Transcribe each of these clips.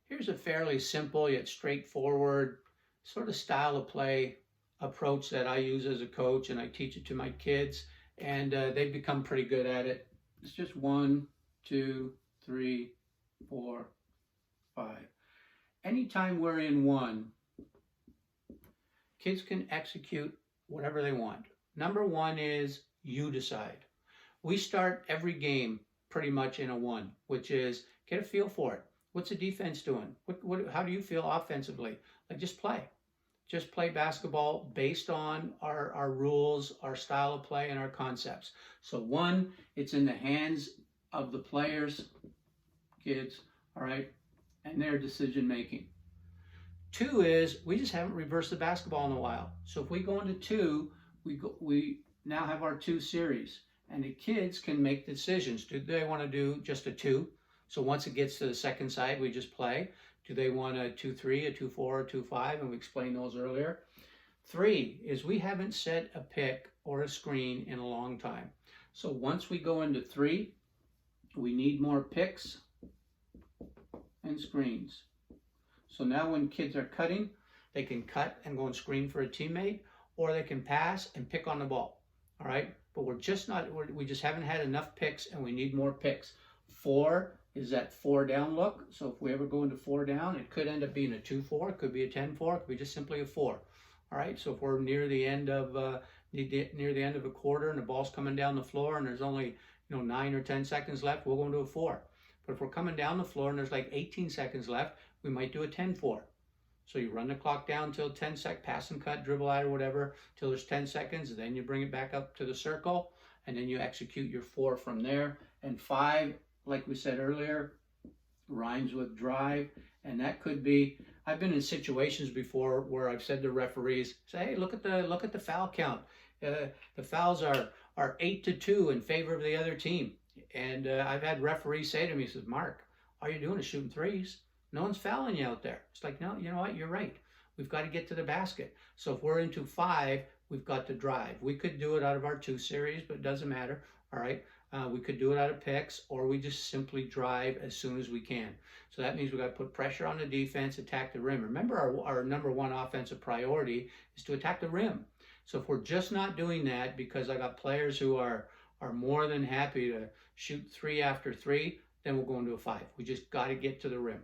Here's a fairly simple yet straightforward sort of style of play approach that I use as a coach, and I teach it to my kids, and they've become pretty good at it. It's just 1, 2, 3, 4, 5. Anytime we're in one, kids can execute whatever they want. Number one is you decide. We start every game pretty much in a one, which is get a feel for it. What's the defense doing? How do you feel offensively? Like just play basketball based on our rules, our style of play, and our concepts. So one, it's in the hands of the players, kids, all right, and their decision making. Two is we just haven't reversed the basketball in a while. So if we go into two, we now have our two series, and the kids can make decisions. Do they want to do just a two? So once it gets to the second side, we just play. Do they want a 2-3, a 2-4, a 2-5? And we explained those earlier. Three is we haven't set a pick or a screen in a long time. So once we go into three, we need more picks and screens. So now when kids are cutting, they can cut and go and screen for a teammate, or they can pass and pick on the ball. All right, but we just haven't had enough picks, and we need more picks. Four is that 4 down look. So if we ever go into 4 down, it could end up being a 2-4, it could be a 10-4, it could be just simply a 4. All right, so if we're near the end of a quarter and the ball's coming down the floor and there's only 9 or 10 seconds left, we'll go into a 4. But if we're coming down the floor and there's like 18 seconds left, we might do a 10-4. So you run the clock down till 10 seconds, pass and cut, dribble out or whatever, till there's 10 seconds. Then you bring it back up to the circle, and then you execute your 4 from there. And 5, like we said earlier, rhymes with drive. And that could be, I've been in situations before where I've said to referees, say, hey, look at the foul count. The fouls are 8-2 in favor of the other team. And I've had referees say to me, he says, Mark, all you're doing is shooting threes. No one's fouling you out there. It's like, no, you know what? You're right. We've got to get to the basket. So if we're into 5, we've got to drive. We could do it out of our 2 series, but it doesn't matter. All right. We could do it out of picks, or we just simply drive as soon as we can. So that means we've got to put pressure on the defense, attack the rim. Remember, our number one offensive priority is to attack the rim. So if we're just not doing that because I got players who are more than happy to shoot 3 after 3, then we'll go into a 5. We just got to get to the rim.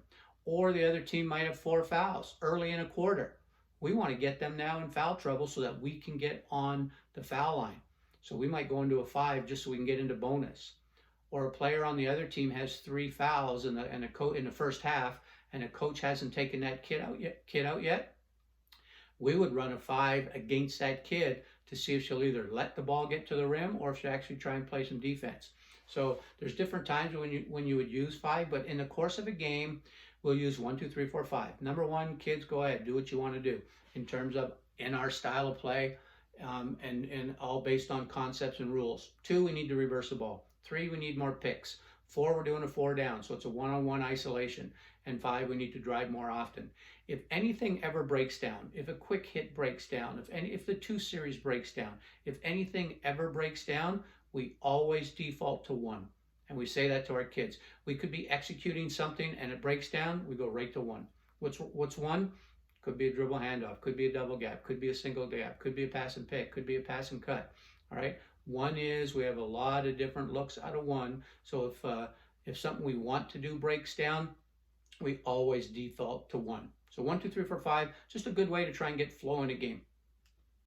Or the other team might have 4 fouls early in a quarter. We want to get them now in foul trouble so that we can get on the foul line. So we might go into a 5 just so we can get into bonus. Or a player on the other team has 3 fouls in the first half, and a coach hasn't taken that kid out yet. We would run a 5 against that kid to see if she'll either let the ball get to the rim or if she'll actually try and play some defense. So there's different times when you would use 5, but in the course of a game, we'll use 1, 2, 3, 4, 5. Number one, kids, go ahead, do what you want to do in terms of in our style of play, and all based on concepts and rules. 2, we need to reverse the ball. 3, we need more picks. 4, we're doing a 4 down, so it's a one-on-one isolation. And 5, we need to drive more often. If anything ever breaks down, if a quick hit breaks down, if the 2 series breaks down, if anything ever breaks down, we always default to 1. And we say that to our kids. We could be executing something and it breaks down, we go right to 1. What's 1? Could be a dribble handoff, could be a double gap, could be a single gap, could be a pass and pick, could be a pass and cut. All right. 1 is we have a lot of different looks out of 1. So if something we want to do breaks down, we always default to 1. So 1, 2, 3, 4, 5, just a good way to try and get flow in a game.